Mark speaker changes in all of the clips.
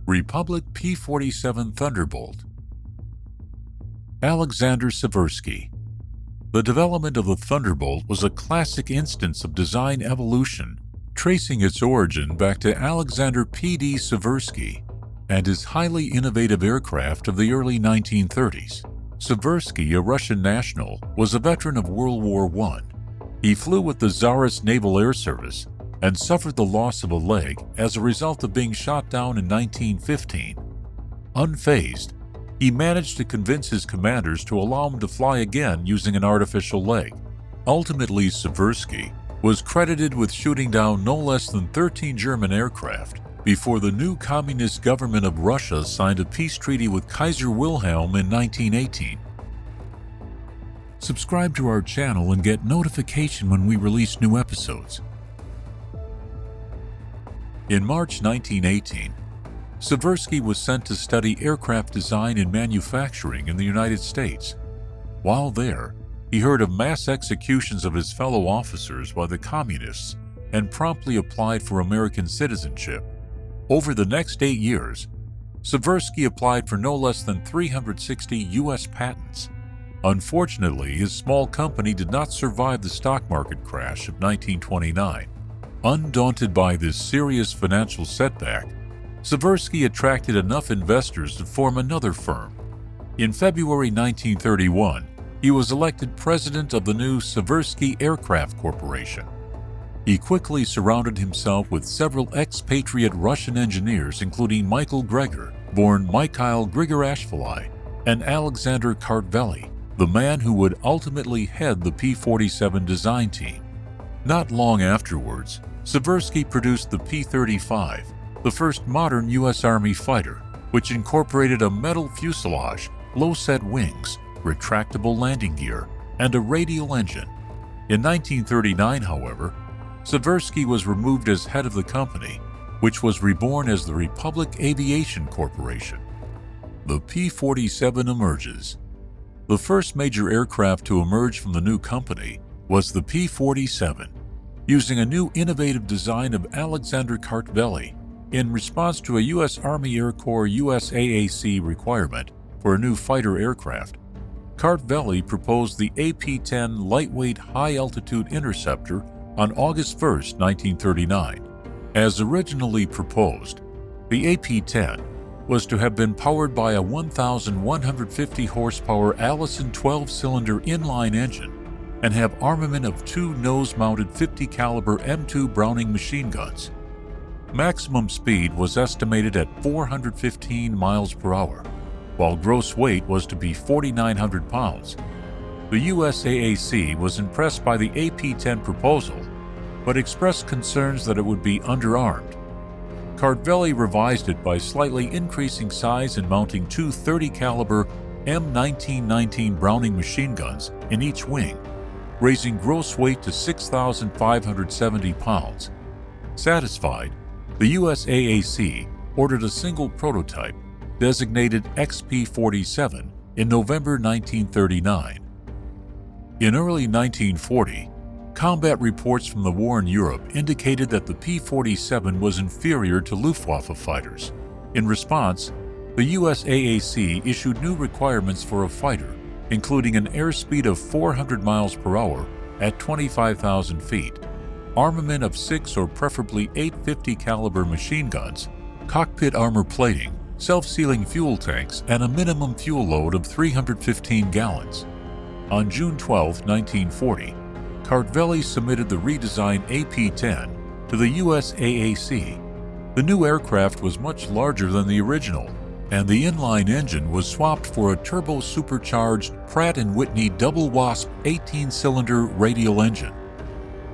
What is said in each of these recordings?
Speaker 1: Republic P-47 Thunderbolt. Alexander Seversky. The development of the Thunderbolt was a classic instance of design evolution, tracing its origin back to Alexander P.D. Seversky and his highly innovative aircraft of the early 1930s. Seversky, a Russian national, was a veteran of World War I. He flew with the Tsarist Naval Air Service and suffered the loss of a leg as a result of being shot down in 1915. Unfazed, he managed to convince his commanders to allow him to fly again using an artificial leg. Ultimately, Seversky was credited with shooting down no less than 13 German aircraft before the new communist government of Russia signed a peace treaty with Kaiser Wilhelm in 1918. Subscribe to our channel and get notification when we release new episodes. In March 1918, Seversky was sent to study aircraft design and manufacturing in the United States. While there, he heard of mass executions of his fellow officers by the communists and promptly applied for American citizenship. Over the next 8 years, Seversky applied for no less than 360 U.S. patents. Unfortunately, his small company did not survive the stock market crash of 1929. Undaunted by this serious financial setback, Seversky attracted enough investors to form another firm. In February 1931, he was elected president of the new Seversky Aircraft Corporation. He quickly surrounded himself with several expatriate Russian engineers, including Michael Gregor, born Mikhail Grigorashvili, and Alexander Kartveli, the man who would ultimately head the P-47 design team. Not long afterwards, Seversky produced the P-35, the first modern U.S. Army fighter, which incorporated a metal fuselage, low-set wings, retractable landing gear, and a radial engine. In 1939, however, Seversky was removed as head of the company, which was reborn as the Republic Aviation Corporation. The P-47 emerges. The first major aircraft to emerge from the new company was the P-47, using a new innovative design of Alexander Kartveli in response to a U.S. Army Air Corps USAAC requirement for a new fighter aircraft. Kartveli proposed the AP-10 lightweight high-altitude interceptor on August 1, 1939. As originally proposed, the AP-10 was to have been powered by a 1,150 horsepower Allison 12-cylinder inline engine and have armament of 2 nose-mounted 50 caliber M2 Browning machine guns. Maximum speed was estimated at 415 miles per hour, while gross weight was to be 4,900 pounds. The USAAC was impressed by the AP-10 proposal, but expressed concerns that it would be underarmed. Kartveli revised it by slightly increasing size and mounting 2 30 caliber M1919 Browning machine guns in each wing, raising gross weight to 6,570 pounds. Satisfied, the USAAC ordered a single prototype, designated XP-47, in November 1939. In early 1940, combat reports from the war in Europe indicated that the P-47 was inferior to Luftwaffe fighters. In response, the USAAC issued new requirements for a fighter, including an airspeed of 400 miles per hour at 25,000 feet, armament of 6 or preferably 850 caliber machine guns, cockpit armor plating, self-sealing fuel tanks, and a minimum fuel load of 315 gallons. On June 12, 1940, Kartveli submitted the redesigned AP-10 to the USAAC. The new aircraft was much larger than the original, and the inline engine was swapped for a turbo-supercharged Pratt & Whitney Double Wasp 18-cylinder radial engine.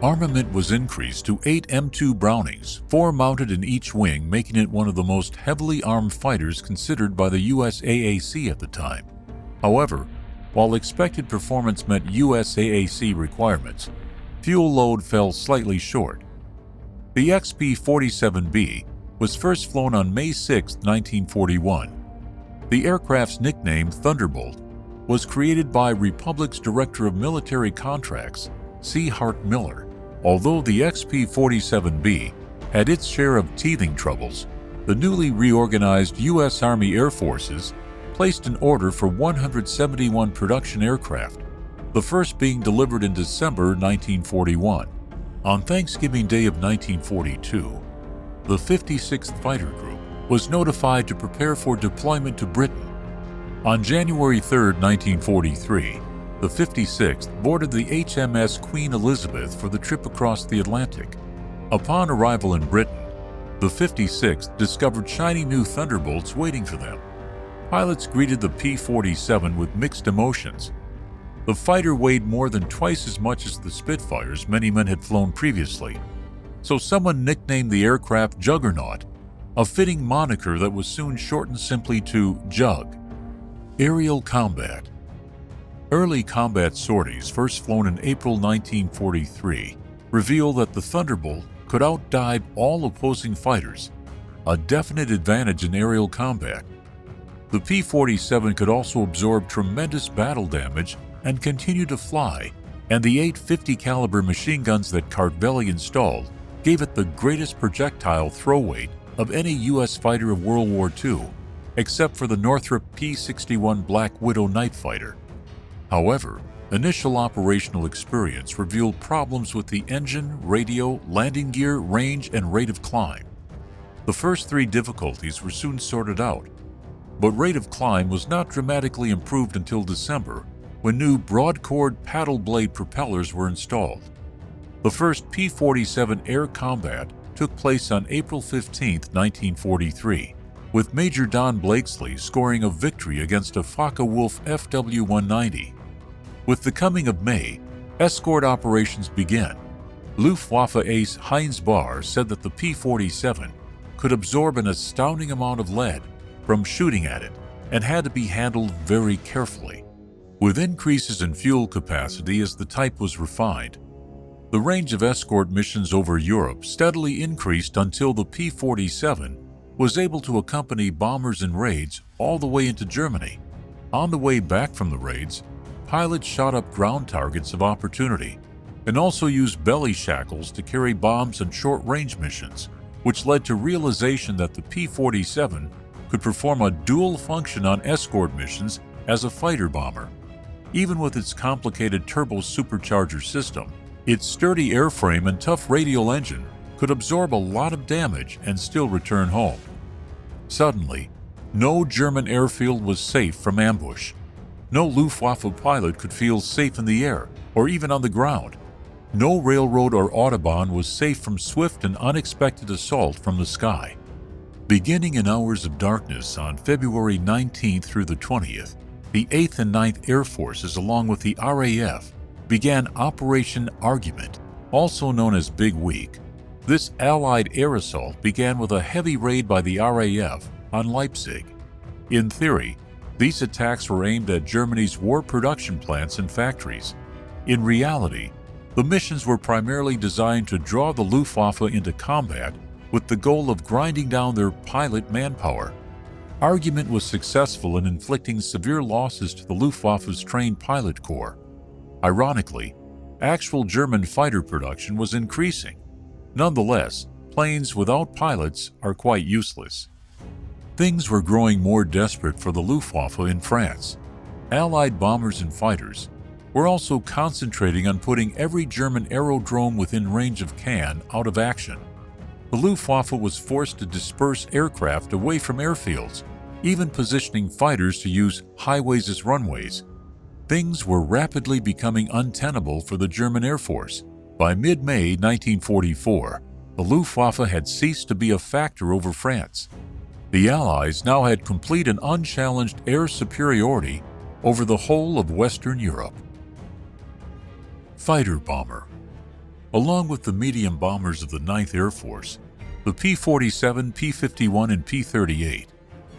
Speaker 1: Armament was increased to 8 M2 Brownings, 4 mounted in each wing, making it one of the most heavily armed fighters considered by the USAAC at the time. However, while expected performance met USAAC requirements, fuel load fell slightly short. The XP-47B was first flown on May 6, 1941. The aircraft's nickname, Thunderbolt, was created by Republic's Director of Military Contracts, C. Hart Miller. Although the XP-47B had its share of teething troubles, the newly reorganized U.S. Army Air Forces placed an order for 171 production aircraft, the first being delivered in December 1941. On Thanksgiving Day of 1942, the 56th Fighter Group was notified to prepare for deployment to Britain. On January 3, 1943, the 56th boarded the HMS Queen Elizabeth for the trip across the Atlantic. Upon arrival in Britain, the 56th discovered shiny new Thunderbolts waiting for them. Pilots greeted the P-47 with mixed emotions. The fighter weighed more than twice as much as the Spitfires many men had flown previously, so someone nicknamed the aircraft Juggernaut, a fitting moniker that was soon shortened simply to Jug. Aerial combat. Early combat sorties, first flown in April 1943, reveal that the Thunderbolt could outdive all opposing fighters, a definite advantage in aerial combat. The P-47 could also absorb tremendous battle damage and continue to fly, and the 850 caliber machine guns that Kartveli installed gave it the greatest projectile throw weight of any U.S. fighter of World War II, except for the Northrop P-61 Black Widow night fighter. However, initial operational experience revealed problems with the engine, radio, landing gear, range, and rate of climb. The first three difficulties were soon sorted out, but rate of climb was not dramatically improved until December, when new broad-chord paddle blade propellers were installed. The first P-47 air combat took place on April 15, 1943, with Major Don Blakesley scoring a victory against a Focke-Wulf FW-190. With the coming of May, escort operations began. Luftwaffe ace Heinz Bahr said that the P-47 could absorb an astounding amount of lead from shooting at it and had to be handled very carefully. With increases in fuel capacity as the type was refined, the range of escort missions over Europe steadily increased until the P-47 was able to accompany bombers in raids all the way into Germany. On the way back from the raids, pilots shot up ground targets of opportunity and also used belly shackles to carry bombs on short-range missions, which led to realization that the P-47 could perform a dual function on escort missions as a fighter bomber. Even with its complicated turbo supercharger system, its sturdy airframe and tough radial engine could absorb a lot of damage and still return home. Suddenly, no German airfield was safe from ambush. No Luftwaffe pilot could feel safe in the air or even on the ground. No railroad or autobahn was safe from swift and unexpected assault from the sky. Beginning in hours of darkness on February 19th through the 20th, the 8th and 9th Air Forces, along with the RAF, began Operation Argument, also known as Big Week. This Allied air assault began with a heavy raid by the RAF on Leipzig. In theory, these attacks were aimed at Germany's war production plants and factories. In reality, the missions were primarily designed to draw the Luftwaffe into combat with the goal of grinding down their pilot manpower. Argument was successful in inflicting severe losses to the Luftwaffe's trained pilot corps. Ironically, actual German fighter production was increasing. Nonetheless, planes without pilots are quite useless. Things were growing more desperate for the Luftwaffe in France. Allied bombers and fighters were also concentrating on putting every German aerodrome within range of Cannes out of action. The Luftwaffe was forced to disperse aircraft away from airfields, even positioning fighters to use highways as runways. Things were rapidly becoming untenable for the German Air Force. By mid-May 1944, the Luftwaffe had ceased to be a factor over France. The Allies now had complete and unchallenged air superiority over the whole of Western Europe. Fighter bomber. Along with the medium bombers of the 9th Air Force, the P-47, P-51, and P-38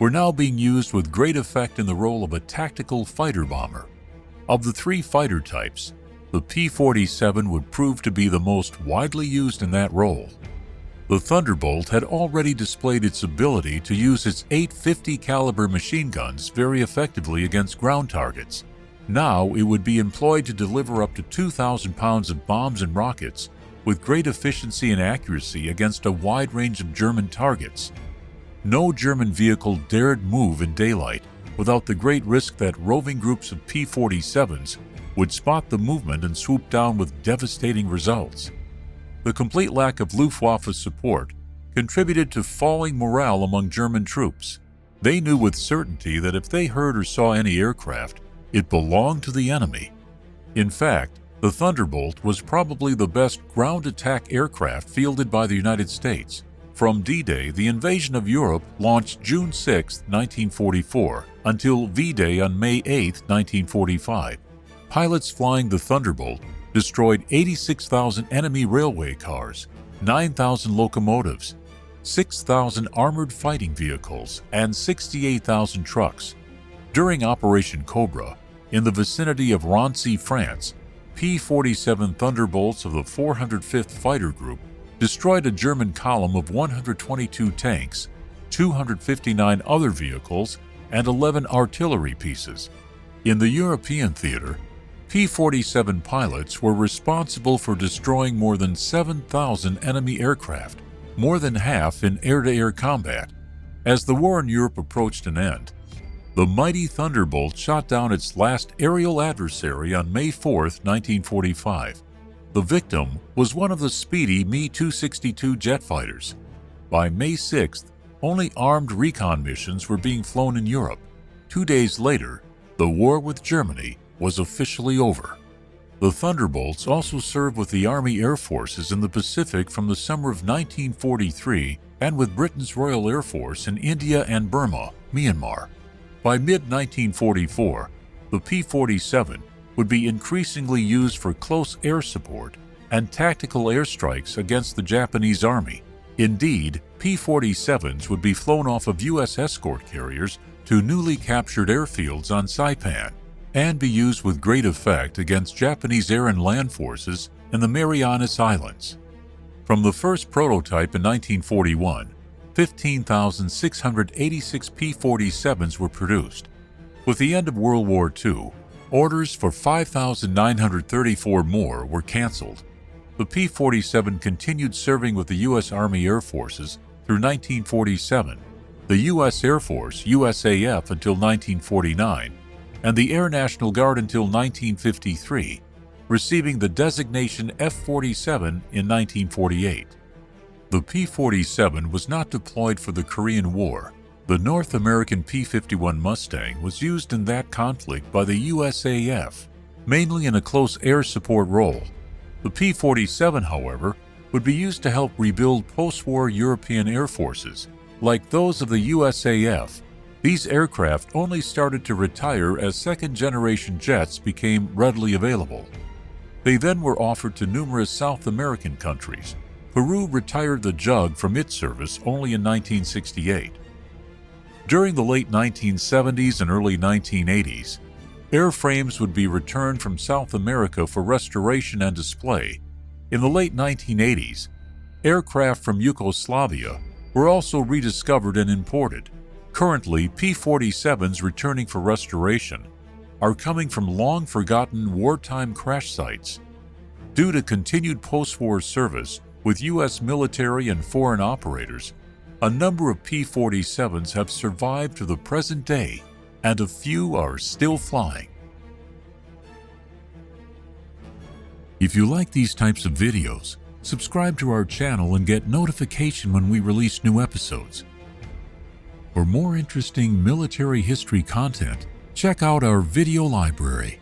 Speaker 1: were now being used with great effect in the role of a tactical fighter bomber. Of the three fighter types, the P-47 would prove to be the most widely used in that role. The Thunderbolt had already displayed its ability to use its 850 caliber machine guns very effectively against ground targets. Now it would be employed to deliver up to 2,000 pounds of bombs and rockets with great efficiency and accuracy against a wide range of German targets. no German vehicle dared move in daylight without the great risk that roving groups of P-47s would spot the movement and swoop down with devastating results. The complete lack of Luftwaffe support contributed to falling morale among German troops. They knew with certainty that if they heard or saw any aircraft, it belonged to the enemy. In fact, the Thunderbolt was probably the best ground attack aircraft fielded by the United States. From D-Day, the invasion of Europe launched June 6, 1944, until V-Day on May 8, 1945. Pilots flying the Thunderbolt destroyed 86,000 enemy railway cars, 9,000 locomotives, 6,000 armored fighting vehicles, and 68,000 trucks. During Operation Cobra, in the vicinity of Rancy, France, P-47 Thunderbolts of the 405th Fighter Group destroyed a German column of 122 tanks, 259 other vehicles, and 11 artillery pieces. In the European theater, P-47 pilots were responsible for destroying more than 7,000 enemy aircraft, more than half in air-to-air combat. As the war in Europe approached an end, the mighty Thunderbolt shot down its last aerial adversary on May 4, 1945. The victim was one of the speedy Me-262 jet fighters. By May 6th, only armed recon missions were being flown in Europe. 2 days later, the war with Germany was officially over. The Thunderbolts also served with the Army Air Forces in the Pacific from the summer of 1943 and with Britain's Royal Air Force in India and Burma, Myanmar. By mid-1944, the P-47 would be increasingly used for close air support and tactical airstrikes against the Japanese Army. Indeed, P-47s would be flown off of U.S. escort carriers to newly captured airfields on Saipan and be used with great effect against Japanese air and land forces in the Marianas Islands. From the first prototype in 1941, 15,686 P-47s were produced. With the end of World War II, orders for 5,934 more were canceled. The P-47 continued serving with the U.S. Army Air Forces through 1947, the U.S. Air Force USAF until 1949, and the Air National Guard until 1953, receiving the designation F-47 in 1948. The P-47 was not deployed for the Korean War. The North American P-51 Mustang was used in that conflict by the USAF, mainly in a close air support role. The P-47, however, would be used to help rebuild post-war European air forces, like those of the USAF. These aircraft only started to retire as second-generation jets became readily available. They then were offered to numerous South American countries. Peru retired the Jug from its service only in 1968. During the late 1970s and early 1980s, airframes would be returned from South America for restoration and display. In the late 1980s, aircraft from Yugoslavia were also rediscovered and imported. Currently, P-47s returning for restoration are coming from long-forgotten wartime crash sites. Due to continued post-war service with U.S. military and foreign operators, a number of P-47s have survived to the present day, and a few are still flying. If you like these types of videos, subscribe to our channel and get notification when we release new episodes. For more interesting military history content, check out our video library.